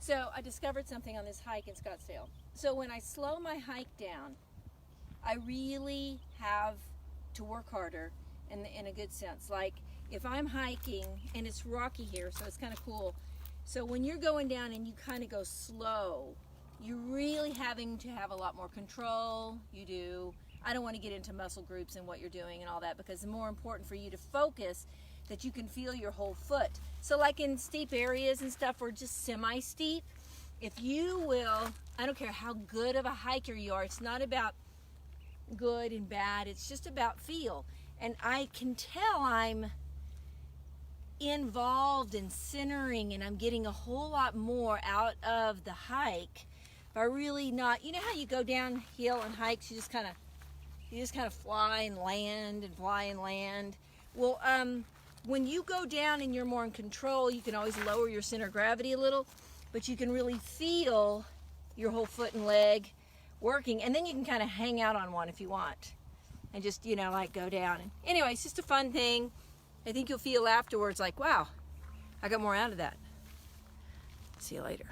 So I discovered something on this hike in Scottsdale. So when I slow my hike down, I really have to work harder in a good sense. Like if I'm hiking, and it's rocky here, so it's kind of cool. So when you're going down and you kind of go slow, you're really having to have a lot more control. You do. I don't want to get into muscle groups and what you're doing and all that, because it's more important for you to focus that you can feel your whole foot. So like in steep areas and stuff, or just semi-steep, if you will, I don't care how good of a hiker you are, it's not about good and bad, it's just about feel. And I can tell I'm involved in centering, and I'm getting a whole lot more out of the hike by really not, you know how you go downhill on hikes, you just kind of fly and land and fly and land. Well, when you go down and you're more in control, you can always lower your center of gravity a little, but you can really feel your whole foot and leg working, and then you can kind of hang out on one if you want and just, you know, like go down. And anyway, it's just a fun thing. I think you'll feel afterwards like, wow, I got more out of that. See you later.